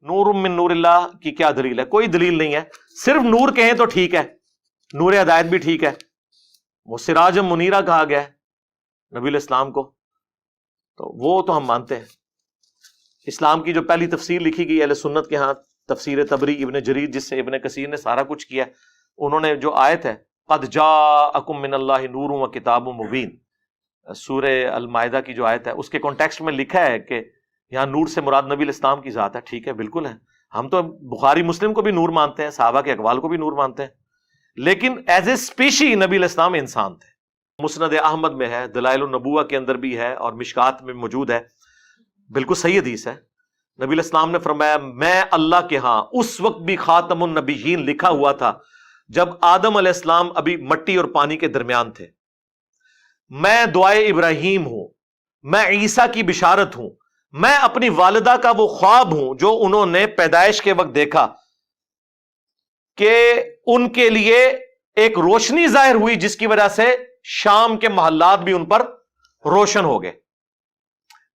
نور من نور اللہ کی کیا دلیل ہے؟ کوئی دلیل نہیں ہے. صرف نور کہیں تو ٹھیک ہے، نور ہدایت بھی ٹھیک ہے، وہ سراج منیرہ کہا گیا ہے نبی علیہ السلام کو، تو وہ تو ہم مانتے ہیں. اسلام کی جو پہلی تفسیر لکھی گئی اہل سنت کے ہاں، تفسیر تبری ابن جریر، جس سے ابن کثیر نے سارا کچھ کیا، انہوں نے جو آیت ہے قد جاءکم من اللہ نور و کتاب مبین، سورہ المائدہ کی جو آیت ہے، اس کے کانٹیکسٹ میں لکھا ہے کہ یہاں نور سے مراد نبی علیہ السلام کی ذات ہے. ٹھیک ہے، بالکل ہے. ہم تو بخاری مسلم کو بھی نور مانتے ہیں، صحابہ کے اقوال کو بھی نور مانتے ہیں، لیکن ایز اے اسپیشی نبی علیہ السلام انسان تھے. مسند احمد میں ہے، دلائل النبوہ کے اندر بھی ہے، اور مشکات میں موجود ہے، بالکل صحیح حدیث ہے. نبی علیہ السلام نے فرمایا میں اللہ کے ہاں اس وقت بھی خاتم النبیین لکھا ہوا تھا جب آدم علیہ السلام ابھی مٹی اور پانی کے درمیان تھے. میں دعائے ابراہیم ہوں، میں عیسیٰ کی بشارت ہوں، میں اپنی والدہ کا وہ خواب ہوں جو انہوں نے پیدائش کے وقت دیکھا کہ ان کے لیے ایک روشنی ظاہر ہوئی جس کی وجہ سے شام کے محلات بھی ان پر روشن ہو گئے.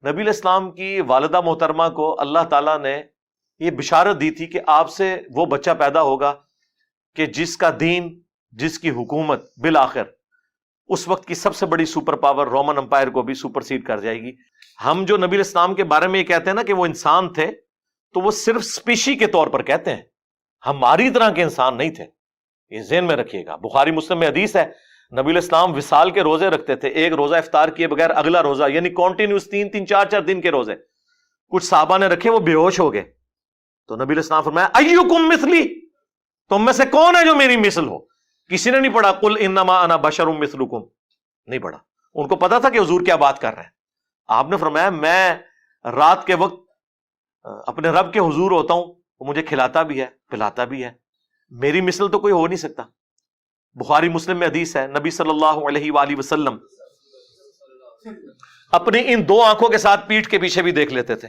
نبی علیہ السلام کی والدہ محترمہ کو اللہ تعالیٰ نے یہ بشارت دی تھی کہ آپ سے وہ بچہ پیدا ہوگا کہ جس کا دین، جس کی حکومت بالآخر اس وقت کی سب سے بڑی سپر پاور رومن امپائر کو بھی سپرسیڈ کر جائے گی. ہم جو نبی علیہ السلام کے بارے میں یہ کہتے ہیں نا کہ وہ انسان تھے، تو وہ صرف اسپیشی کے طور پر کہتے ہیں، ہماری طرح کے انسان نہیں تھے. یہ ذہن میں رکھیے گا. بخاری مسلم میں حدیث ہے نبی علیہ السلام وصال کے روزے رکھتے تھے، ایک روزہ افطار کیے بغیر اگلا روزہ، یعنی کنٹینیوس 3 4 دن کے روزے. کچھ صحابہ نے رکھے، وہ بے ہوش ہو گئے، تو نبی علیہ السلام فرمایا ایکم مثلی، تم میں سے کون ہے جو میری مثل ہو؟ کسی نے نہیں پڑھا قل انما انا بشر مثلکم، نہیں پڑھا. ان کو پتا تھا کہ حضور کیا بات کر رہے ہیں. آپ نے فرمایا میں رات کے وقت اپنے رب کے حضور ہوتا ہوں، وہ مجھے کھلاتا بھی ہے پلاتا بھی ہے، میری مثل تو کوئی ہو نہیں سکتا. بخاری مسلم میں حدیث ہے نبی صلی اللہ علیہ وآلہ وسلم اپنی ان 2 آنکھوں کے ساتھ پیٹھ کے پیچھے بھی دیکھ لیتے تھے.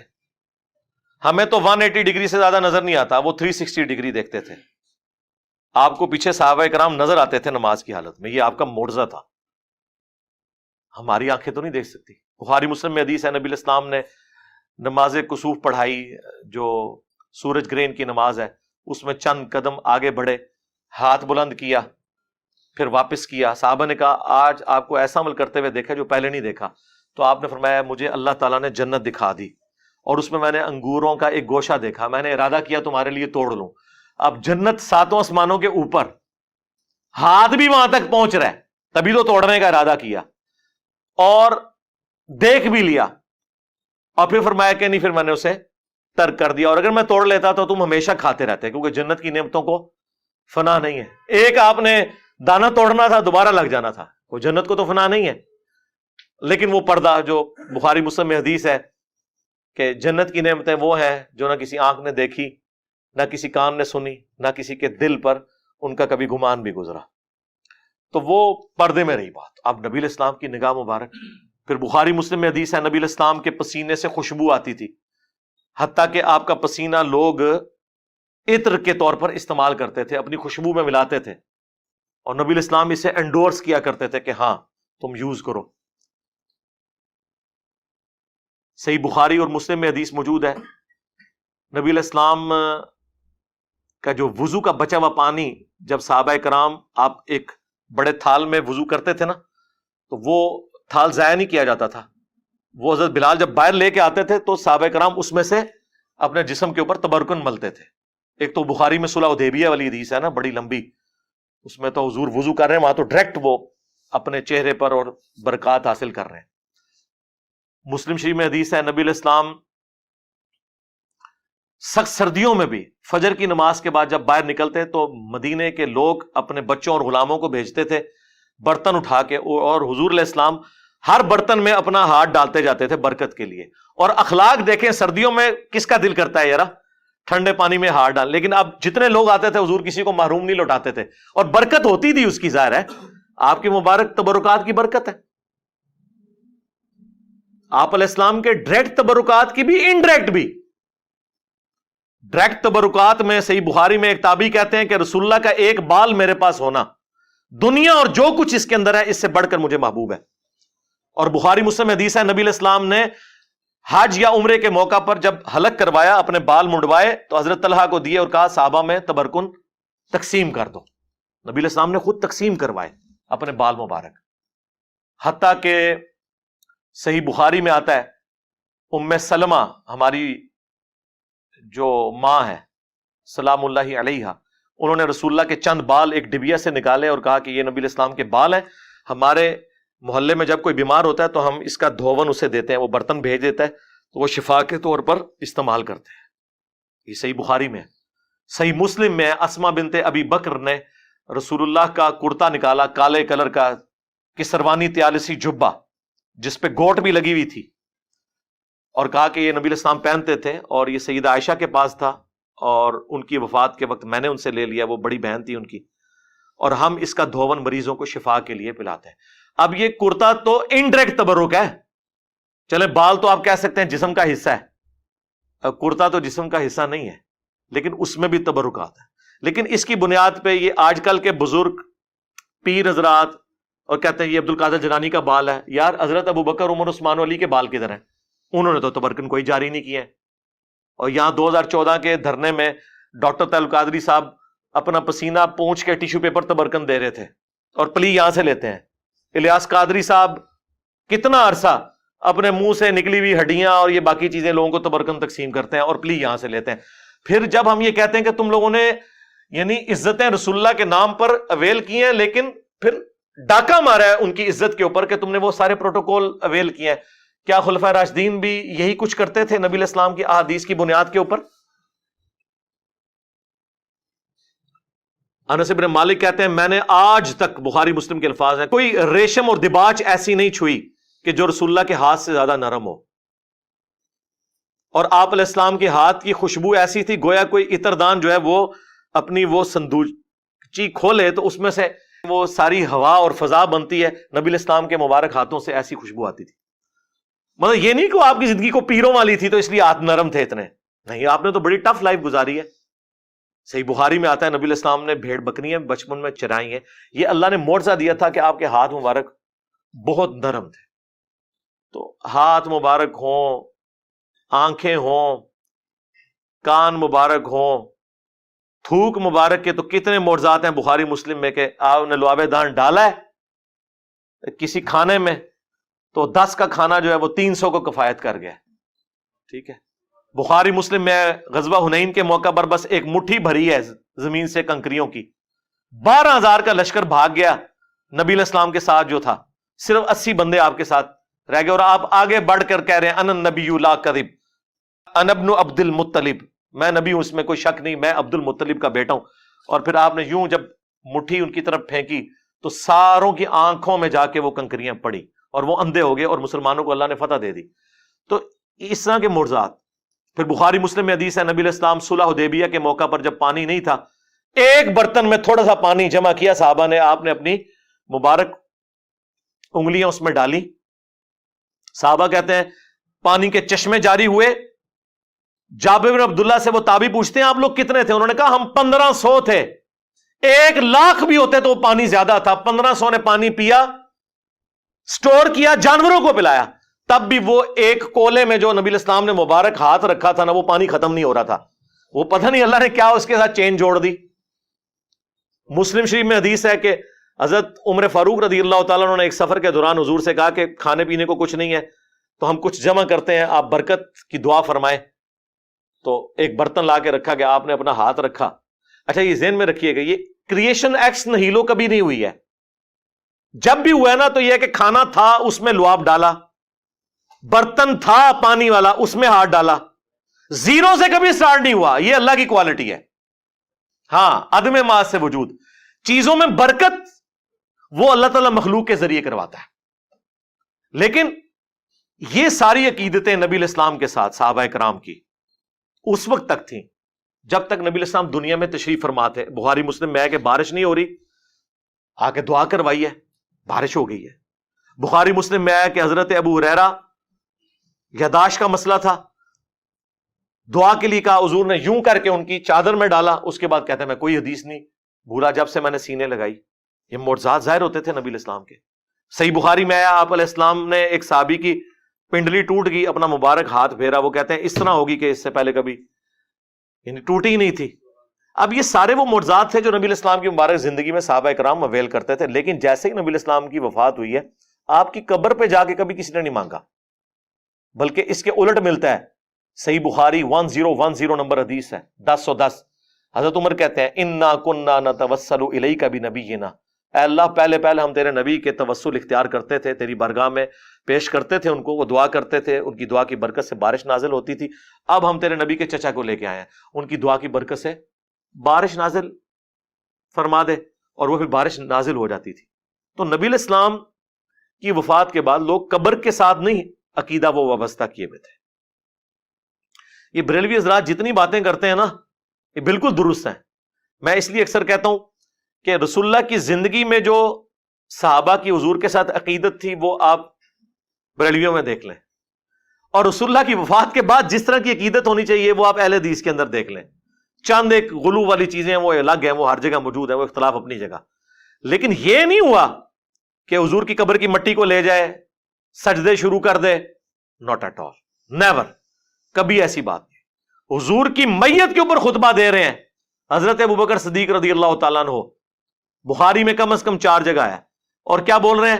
ہمیں تو 180 ڈگری سے زیادہ نظر نہیں آتا، وہ 360 ڈگری دیکھتے تھے. آپ کو پیچھے صحابہ کرام نظر آتے تھے نماز کی حالت میں، یہ آپ کا معجزہ تھا. ہماری آنکھیں تو نہیں دیکھ سکتی. بخاری مسلم میں حدیث ہے نبی علیہ السلام نے نماز کسوف پڑھائی، جو سورج گرہن کی نماز ہے، اس میں چند قدم آگے بڑھے، ہاتھ بلند کیا، پھر واپس کیا. صحابہ نے کہا آج آپ کو ایسا عمل کرتے ہوئے دیکھا جو پہلے نہیں دیکھا. تو آپ نے فرمایا مجھے اللہ تعالیٰ نے جنت دکھا دی، اور اس میں میں نے انگوروں کا ایک گوشہ دیکھا، میں نے ارادہ کیا تمہارے لیے توڑ لوں. اب جنت 7 آسمانوں کے اوپر، ہاتھ بھی وہاں تک پہنچ رہا ہے، تبھی تو توڑنے کا ارادہ کیا اور دیکھ بھی لیا. اور پھر فرمایا کہ نہیں، پھر میں نے اسے ترک کر دیا، اور اگر میں توڑ لیتا تو تم ہمیشہ کھاتے رہتے، کیونکہ جنت کی نعمتوں کو فنا نہیں ہے. ایک آپ نے دانہ توڑنا تھا، دوبارہ لگ جانا تھا. وہ جنت کو تو فنا نہیں ہے. لیکن وہ پردہ جو بخاری مسلم میں حدیث ہے کہ جنت کی نعمتیں وہ ہیں جو نہ کسی آنکھ نے دیکھی، نہ کسی کان نے سنی، نہ کسی کے دل پر ان کا کبھی گمان بھی گزرا. تو وہ پردے میں رہی بات. اب نبی علیہ السلام کی نگاہ مبارک. پھر بخاری مسلم میں حدیث ہے نبی علیہ السلام کے پسینے سے خوشبو آتی تھی، حتیٰ کہ آپ کا پسینہ لوگ عطر کے طور پر استعمال کرتے تھے، اپنی خوشبو میں ملاتے تھے، اور نبی علیہ السلام اسے انڈورس کیا کرتے تھے کہ ہاں تم یوز کرو. صحیح بخاری اور مسلم میں حدیث موجود ہے نبی علیہ السلام کا جو وضو کا بچا ہوا پانی، جب صحابہ کرام آپ ایک بڑے تھال میں وضو کرتے تھے نا، تو وہ تھال ضائع نہیں کیا جاتا تھا. وہ حضرت بلال جب باہر لے کے آتے تھے تو صحابہ کرام اس میں سے اپنے جسم کے اوپر تبرکن ملتے تھے. ایک تو بخاری میں صلح حدیبیہ والی حدیث ہے نا، بڑی لمبی، اس میں تو حضور وضو کر رہے ہیں، وہاں تو ڈائریکٹ وہ اپنے چہرے پر اور برکات حاصل کر رہے ہیں. مسلم شریف میں حدیث ہے نبی علیہ السلام سخت سردیوں میں بھی فجر کی نماز کے بعد جب باہر نکلتے تو مدینے کے لوگ اپنے بچوں اور غلاموں کو بھیجتے تھے برتن اٹھا کے، اور حضور علیہ السلام ہر برتن میں اپنا ہاتھ ڈالتے جاتے تھے برکت کے لیے. اور اخلاق دیکھیں، سردیوں میں کس کا دل کرتا ہے یار ٹھنڈے پانی میں ہاتھ ڈال، لیکن اب جتنے لوگ آتے تھے حضور کسی کو محروم نہیں لوٹاتے تھے، اور برکت ہوتی تھی اس کی. ظاہر ہے آپ کی مبارک تبرکات کی برکت ہے. آپ علیہ السلام کے ڈائریکٹ تبرکات کی بھی، انڈائریکٹ بھی. ڈائریکٹ تبرکات میں صحیح بخاری میں ایک تابعی کہتے ہیں کہ رسول اللہ کا ایک بال میرے پاس ہونا دنیا اور جو کچھ اس کے اندر ہے اس سے بڑھ کر مجھے محبوب ہے. اور بخاری مسلم حدیث ہے نبی علیہ السلام نے حج یا عمرے کے موقع پر جب حلق کروایا اپنے بال منڈوائے تو حضرت طلحہ کو دیے اور کہا صحابہ میں تبرکن تقسیم کر دو. نبی علیہ السلام نے خود تقسیم کروائے اپنے بال مبارک. حتیٰ کہ صحیح بخاری میں آتا ہے ام سلمہ ہماری جو ماں ہے سلام اللہ علیہ، انہوں نے رسول اللہ کے چند بال ایک ڈبیا سے نکالے اور کہا کہ یہ نبی علیہ السلام کے بال ہیں، ہمارے محلے میں جب کوئی بیمار ہوتا ہے تو ہم اس کا دھون اسے دیتے ہیں، وہ برتن بھیج دیتا ہے تو وہ شفا کے طور پر استعمال کرتے ہیں. یہ صحیح بخاری میں ہے. صحیح مسلم میں اسما بنت ابی بکر نے رسول اللہ کا کرتا نکالا کالے کلر کا کسروانی تیالسی جبہ جس پہ گوٹ بھی لگی ہوئی تھی، اور کہا کہ یہ نبی علیہ السلام پہنتے تھے اور یہ سیدہ عائشہ کے پاس تھا اور ان کی وفات کے وقت میں نے ان سے لے لیا، وہ بڑی بہن تھی ان کی، اور ہم اس کا دھون مریضوں کو شفا کے لیے پلاتے ہیں. اب یہ کرتا تو انڈائریکٹ تبرک ہے، چلے بال تو آپ کہہ سکتے ہیں جسم کا حصہ ہے، کرتا تو جسم کا حصہ نہیں ہے لیکن اس میں بھی تبرکات ہے. لیکن اس کی بنیاد پہ یہ آج کل کے بزرگ پیر حضرات اور کہتے ہیں یہ عبد القادر جیلانی کا بال ہے. یار حضرت ابو بکر عمر عثمان علی کے بال کدھر ہیں؟ انہوں نے تو تبرکن کوئی جاری نہیں کیا ہے. اور یہاں 2014 کے دھرنے میں ڈاکٹر طاہر القادری صاحب اپنا پسینہ پونچھ کے ٹیشو پیپر تبرکن دے رہے تھے اور پلی یہاں سے لیتے ہیں. الیاس قادری صاحب کتنا عرصہ اپنے منہ سے نکلی ہوئی ہڈیاں اور یہ باقی چیزیں لوگوں کو تبرکن تقسیم کرتے ہیں اور پلی یہاں سے لیتے ہیں. پھر جب ہم یہ کہتے ہیں کہ تم لوگوں نے یعنی عزتیں رسول اللہ کے نام پر اویل کی ہیں لیکن پھر ڈاکہ مارا ہے ان کی عزت کے اوپر کہ تم نے وہ سارے پروٹوکول اویل کیے ہیں، کیا خلفائے راشدین بھی یہی کچھ کرتے تھے نبی علیہ السلام کی احادیث کی بنیاد کے اوپر؟ انس بن مالک کہتے ہیں میں نے آج تک، بخاری مسلم کے الفاظ ہیں، کوئی ریشم اور دباچ ایسی نہیں چھوئی کہ جو رسول اللہ کے ہاتھ سے زیادہ نرم ہو. اور آپ علیہ السلام کے ہاتھ کی خوشبو ایسی تھی گویا کوئی عطردان جو ہے وہ اپنی وہ صندوقچی کھولے تو اس میں سے وہ ساری ہوا اور فضا بنتی ہے. نبی علیہ السلام کے مبارک ہاتھوں سے ایسی خوشبو آتی تھی. مطلب یہ نہیں کہ آپ کی زندگی کو پیروں والی تھی تو اس لیے ہاتھ نرم تھے اتنے نہیں، آپ نے تو بڑی ٹف لائف گزاری ہے. صحیح بخاری میں آتا ہے نبی علیہ السلام نے بھیڑ بکریاں بچپن میں چرائی ہیں. یہ اللہ نے معجزہ دیا تھا کہ آپ کے ہاتھ مبارک بہت نرم تھے. تو ہاتھ مبارک ہوں، آنکھیں ہوں، کان مبارک ہوں، تھوک مبارک کے تو کتنے معجزات ہیں بخاری مسلم میں کہ آپ نے لعاب دان ڈالا ہے کسی کھانے میں تو 10 کا کھانا جو ہے وہ 300 کو کفایت کر گیا. ٹھیک ہے، بخاری مسلم میں غزوہ حنین کے موقع پر بس ایک مٹھی بھری ہے زمین سے کنکریوں کی، 12,000 کا لشکر بھاگ گیا نبی علیہ السلام کے ساتھ جو تھا، صرف 80 بندے آپ کے ساتھ رہ گئے. اور آپ آگے بڑھ کر کہہ رہے ہیں انا النبی لا کذب انا ابن عبد المطلب، میں نبی ہوں اس میں کوئی شک نہیں، میں عبد المطلب کا بیٹا ہوں. اور پھر آپ نے یوں جب مٹھی ان کی طرف پھینکی تو ساروں کی آنکھوں میں جا کے وہ کنکریاں پڑی اور وہ اندھے ہو گئے اور مسلمانوں کو اللہ نے فتح دے دی. تو اس طرح کے معجزات. پھر بخاری مسلم میں حدیث ہے نبی علیہ السلام صلح حدیبیہ کے موقع پر جب پانی نہیں تھا ایک برتن میں تھوڑا سا پانی جمع کیا صحابہ نے، آپ نے اپنی مبارک انگلیاں اس میں ڈالی. صحابہ کہتے ہیں پانی کے چشمے جاری ہوئے. جابر بن عبداللہ سے وہ تابعی پوچھتے ہیں آپ لوگ کتنے تھے؟ انہوں نے کہا ہم 1500 تھے. 1,00,000 بھی ہوتے تو وہ پانی زیادہ تھا. 1500 نے پانی پیا، سٹور کیا، جانوروں کو پلایا. تب بھی وہ ایک کولے میں جو نبی علیہ السلام نے مبارک ہاتھ رکھا تھا نا وہ پانی ختم نہیں ہو رہا تھا. وہ پتہ نہیں اللہ نے کیا اس کے ساتھ چین جوڑ دی. مسلم شریف میں حدیث ہے کہ حضرت عمر فاروق رضی اللہ تعالیٰ نے ایک سفر کے دوران حضور سے کہا کہ کھانے پینے کو کچھ نہیں ہے تو ہم کچھ جمع کرتے ہیں، آپ برکت کی دعا فرمائیں. تو ایک برتن لا کے رکھا گیا، آپ نے اپنا ہاتھ رکھا. اچھا یہ ذہن میں رکھیے گا یہ کریشن ایکس نہیلو کبھی نہیں ہوئی ہے. جب بھی ہوا ہے نا تو یہ ہے کہ کھانا تھا اس میں لعاب ڈالا، برتن تھا پانی والا اس میں ہاتھ ڈالا. زیرو سے کبھی سٹارٹ نہیں ہوا. یہ اللہ کی کوالٹی ہے. ہاں عدم ماس سے وجود. چیزوں میں برکت وہ اللہ تعالیٰ مخلوق کے ذریعے کرواتا ہے. لیکن یہ ساری عقیدتیں نبی علیہ السلام کے ساتھ صحابہ کرام کی اس وقت تک تھیں جب تک نبی علیہ السلام دنیا میں تشریف فرما تھے. بخاری مسلم میں ہے کہ بارش نہیں ہو رہی، آ کے دعا کروائی ہے، بارش ہو گئی ہے. بخاری مسلم میں ہے کہ حضرت ابو ہریرہ یاداشت کا مسئلہ تھا، دعا کے لیے کہا، حضور نے یوں کر کے ان کی چادر میں ڈالا. اس کے بعد کہتے ہیں میں کوئی حدیث نہیں بھولا جب سے میں نے سینے لگائی. یہ معجزات ظاہر ہوتے تھے نبی علیہ السلام کے. صحیح بخاری میں آیا آپ علیہ السلام نے ایک صحابی کی پنڈلی ٹوٹ گئی, اپنا مبارک ہاتھ پھیرا, وہ کہتے ہیں اس طرح ہوگی کہ اس سے پہلے کبھی یعنی ٹوٹی ہی نہیں تھی. اب یہ سارے وہ معجزات تھے جو نبی علیہ السلام کی مبارک زندگی میں صحابہ کرام اویل کرتے تھے, لیکن جیسے ہی نبی علیہ السلام کی وفات ہوئی ہے آپ کی قبر پہ جا کے کبھی کسی نے نہیں مانگا, بلکہ اس کے الٹ ملتا ہے. صحیح بخاری 1010 نمبر حدیث ہے 1010. حضرت عمر کہتے ہیں انا کنا نتوسل الیک بنبینا, اے اللہ پہلے ہم تیرے نبی کے توسل اختیار کرتے تھے, تیری بارگاہ میں پیش کرتے تھے ان کو, وہ دعا کرتے تھے, ان کی دعا کی برکت سے بارش نازل ہوتی تھی. اب ہم تیرے نبی کے چچا کو لے کے آئے ہیں, ان کی دعا کی برکت سے بارش نازل فرما دے, اور وہ پھر بارش نازل ہو جاتی تھی. تو نبی علیہ السلام کی وفات کے بعد لوگ قبر کے ساتھ نہیں عقیدہ وہ وابستہ کیے ہوئے تھے. یہ بریلوی حضرات جتنی باتیں کرتے ہیں نا یہ بالکل درست ہیں. میں اس لیے اکثر کہتا ہوں کہ رسول اللہ کی زندگی میں جو صحابہ کی حضور کے ساتھ عقیدت تھی وہ آپ بریلویوں میں دیکھ لیں, اور رسول اللہ کی وفات کے بعد جس طرح کی عقیدت ہونی چاہیے وہ آپ اہل حدیث کے اندر دیکھ لیں. چند ایک غلو والی چیزیں وہ الگ ہیں, وہ ہر جگہ موجود ہیں, وہ اختلاف اپنی جگہ, لیکن یہ نہیں ہوا کہ حضور کی قبر کی مٹی کو لے جائے سجدے شروع کر دے. ناٹ ایٹ آل, نیور, کبھی ایسی بات نہیں. حضور کی میت کے اوپر خطبہ دے رہے ہیں حضرت ابوبکر صدیق رضی اللہ تعالیٰ عنہ, بخاری میں کم از کم 4 جگہ ہے, اور کیا بول رہے ہیں؟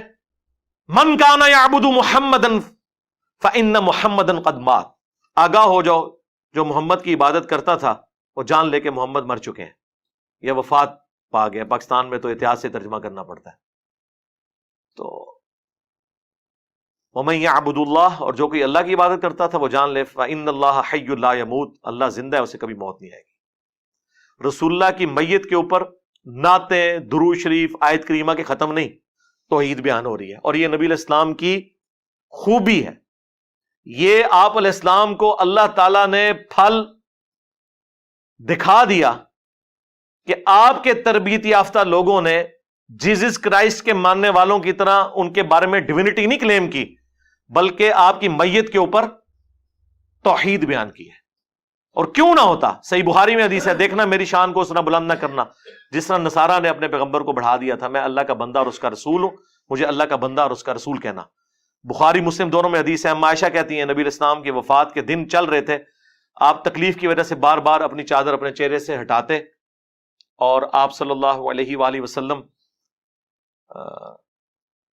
من کان یعبد محمدا فإن محمدا قد مات, آگاہ ہو جاؤ جو محمد کی عبادت کرتا تھا وہ جان لے کے محمد مر چکے ہیں, یہ وفات پا گیا. پاکستان میں تو اتہاس سے ترجمہ کرنا پڑتا ہے. تو وَمَن يَعْبُدُ اللَّهَ, اور جو کوئی اللہ کی عبادت کرتا تھا وہ جان لے فَإِنَّ اللَّهَ حَيٌّ لَا يَمُوتُ, اللہ زندہ ہے اسے کبھی موت نہیں آئے گی. رسول اللہ کی میت کے اوپر نعتیں, درود شریف, آیت کریمہ کے ختم نہیں, توحید بیان ہو رہی ہے. اور یہ نبی علیہ السلام کی خوبی ہے, یہ آپ علیہ السلام کو اللہ تعالیٰ نے پھل دکھا دیا کہ آپ کے تربیت یافتہ لوگوں نے جیزس کرائسٹ کے ماننے والوں کی طرح ان کے بارے میں ڈیوینٹی نہیں کلیم کی, بلکہ آپ کی میت کے اوپر توحید بیان کی ہے. اور کیوں نہ ہوتا, صحیح بخاری میں حدیث ہے, دیکھنا میری شان کو اس طرح بلند نہ کرنا جس طرح نصارہ نے اپنے پیغمبر کو بڑھا دیا تھا. میں اللہ کا بندہ اور اس کا رسول ہوں, مجھے اللہ کا بندہ اور اس کا رسول کہنا. بخاری مسلم دونوں میں حدیث ہے. اما عائشہ کہتی ہیں نبی علیہ السلام کی وفات کے دن چل رہے تھے, آپ تکلیف کی وجہ سے بار بار اپنی چادر اپنے چہرے سے ہٹاتے, اور آپ صلی اللہ علیہ وآلہ وسلم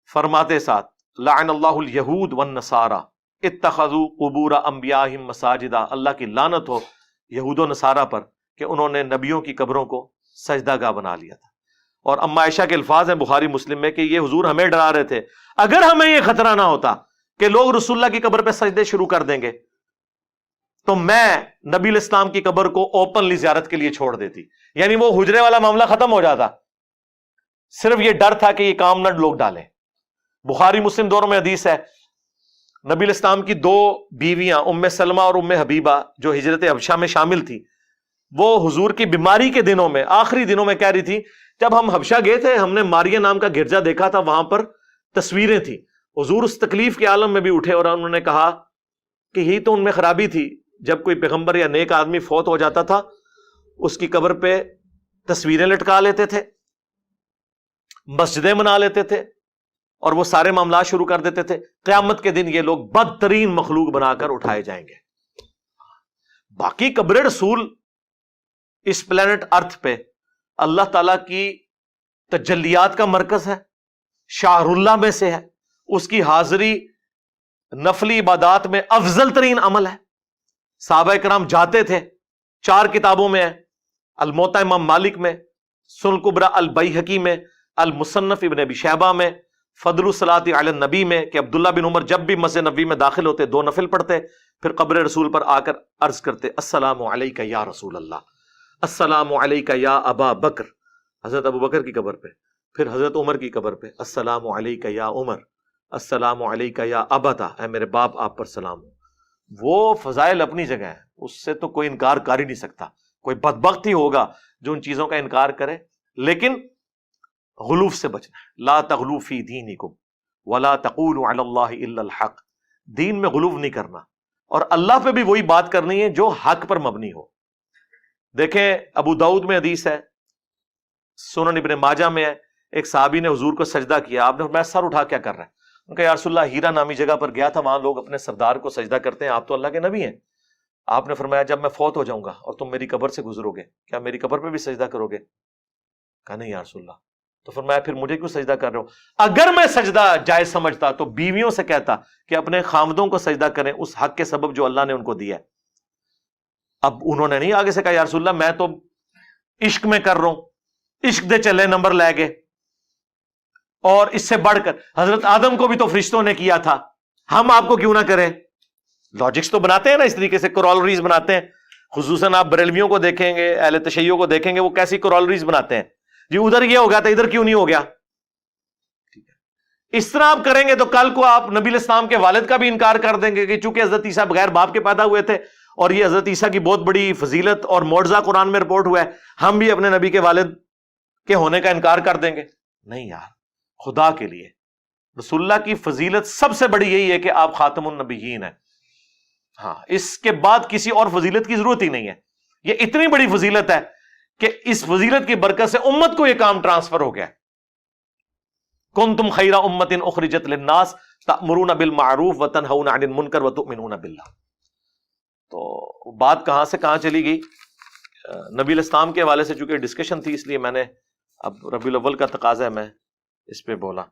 فرماتے ساتھ لعن اللہ الیہود والنصارى اتخذوا قبور انبیائہم مساجدا, اللہ کی لعنت ہو یہود و نصارہ پر کہ انہوں نے نبیوں کی قبروں کو سجدہ گاہ بنا لیا تھا. اور اما عائشہ کے الفاظ ہیں بخاری مسلم میں کہ یہ حضور ہمیں ڈرا رہے تھے اگر ہمیں یہ خطرہ نہ ہوتا کہ لوگ رسول اللہ کی قبر پہ سجدے شروع کر دیں گے تو میں نبی علیہ السلام کی قبر کو اوپنلی زیارت کے لیے چھوڑ دیتی. یعنی وہ حجرے والا معاملہ ختم ہو جاتا, صرف یہ ڈر تھا کہ یہ کام نہ لوگ ڈالیں. بخاری مسلم دونوں میں حدیث ہے, نبی علیہ السلام کی 2 بیویاں ام سلمہ اور ام حبیبہ جو ہجرت حبشہ میں شامل تھی, وہ حضور کی بیماری کے دنوں میں, آخری دنوں میں کہہ رہی تھی جب ہم حبشہ گئے تھے ہم نے ماریہ نام کا گرجا دیکھا تھا, وہاں پر تصویریں تھیں. حضور اس تکلیف کے عالم میں بھی اٹھے اور انہوں نے کہا کہ یہی تو ان میں خرابی تھی, جب کوئی پیغمبر یا نیک آدمی فوت ہو جاتا تھا اس کی قبر پہ تصویریں لٹکا لیتے تھے, مسجدیں بنا لیتے تھے, اور وہ سارے معاملات شروع کر دیتے تھے. قیامت کے دن یہ لوگ بدترین مخلوق بنا کر اٹھائے جائیں گے. باقی قبر رسول اس پلانٹ ارتھ پہ اللہ تعالیٰ کی تجلیات کا مرکز ہے, شاہر اللہ میں سے ہے, اس کی حاضری نفلی عبادات میں افضل ترین عمل ہے. صحابہ کرام جاتے تھے, 4 کتابوں میں ہے, الموطا امام مالک میں, سنن کبریٰ البیہقی میں, المصنف ابن ابی شیبہ میں, فضل الصلاۃ علی النبی میں کہ عبداللہ بن عمر جب بھی مسجد نبوی میں داخل ہوتے 2 نفل پڑھتے, پھر قبر رسول پر آ کر عرض کرتے السلام علیکہ یا رسول اللہ, السلام علیکہ یا ابا بکر, حضرت ابو بکر کی قبر پہ, پھر حضرت عمر کی قبر پہ السلام علیکہ یا عمر, السلام علیکہ یا ابتا, اے میرے باپ آپ پر سلام ہو. وہ فضائل اپنی جگہ ہیں, اس سے تو کوئی انکار کر ہی نہیں سکتا. کوئی بدبخت ہی ہوگا جو ان چیزوں کا انکار کرے, لیکن غلوف سے بچنا ہے. لا تغلو فی دینکم ولا تقولوا علی اللہ الا الحق, دین میں غلوف نہیں کرنا, اور اللہ پہ بھی وہی بات کرنی ہے جو حق پر مبنی ہو. دیکھیں ابو داؤد میں حدیث ہے, سنن ابن ماجہ میں ہے, ایک صحابی نے حضور کو سجدہ کیا, آپ نے فرمایا سر اٹھا کیا کر رہا ہے؟ ان کا یا رسول اللہ ہیرا نامی جگہ پر گیا تھا، وہاں لوگ اپنے سردار کو سجدہ کرتے ہیں، آپ تو اللہ کے نبی ہیں، آپ نے فرمایا جب میں فوت ہو جاؤں گا اور تم میری قبر سے گزرو گے کیا میری قبر پہ بھی سجدہ کرو گے؟ کہا نہیں یا رسول اللہ۔ تو فرمایا پھر مجھے کیوں سجدہ کر رہے ہو؟ اگر میں سجدہ جائز سمجھتا تو بیویوں سے کہتا کہ اپنے خامدوں کو سجدہ کریں اس حق کے سبب جو اللہ نے ان کو دیا ہے۔ اب انہوں نے نہیں آگے سے کہا یا رسول اللہ میں تو عشق میں کر رہا ہوں، عشق دے چلے نمبر لے گئے، اور اس سے بڑھ کر حضرت آدم کو بھی تو فرشتوں نے کیا تھا، ہم آپ کو کیوں نہ کریں؟ لاجکس تو بناتے ہیں نا، اس طریقے سے کورالریز بناتے ہیں، خصوصاً آپ بریلویوں کو دیکھیں گے، اہل تشیع کو دیکھیں گے، وہ کیسی کورالریز بناتے ہیں، جی ادھر یہ ہو گیا تھا ادھر کیوں نہیں ہو گیا؟ اس طرح آپ کریں گے تو کل کو آپ نبی الاسلام کے والد کا بھی انکار کر دیں گے کہ چونکہ حضرت عیسیٰ بغیر باپ کے پیدا ہوئے تھے اور یہ حضرت عیسیٰ کی بہت بڑی فضیلت اور معجزہ قرآن میں رپورٹ ہوا ہے، ہم بھی اپنے نبی کے والد کے ہونے کا انکار کر دیں گے؟ نہیں یار، خدا کے لیے رسول اللہ کی فضیلت سب سے بڑی یہی ہے کہ آپ خاتم النبیین ہیں، ہاں اس کے بعد کسی اور فضیلت کی ضرورت ہی نہیں ہے۔ یہ اتنی بڑی فضیلت ہے کہ اس فضیلت کی برکت سے امت کو یہ کام ٹرانسفر ہو گیا۔ کنتم خیر امت اخرجت للناس تأمرون بالمعروف وتنہون عن المنکر وتؤمنون باللہ۔ تو بات کہاں سے کہاں چلی گئی؟ نبی الاسلام کے حوالے سے چونکہ ڈسکشن تھی اس لیے میں نے اب ربیع الاول کا تقاضا ہے میں اس پہ بولا۔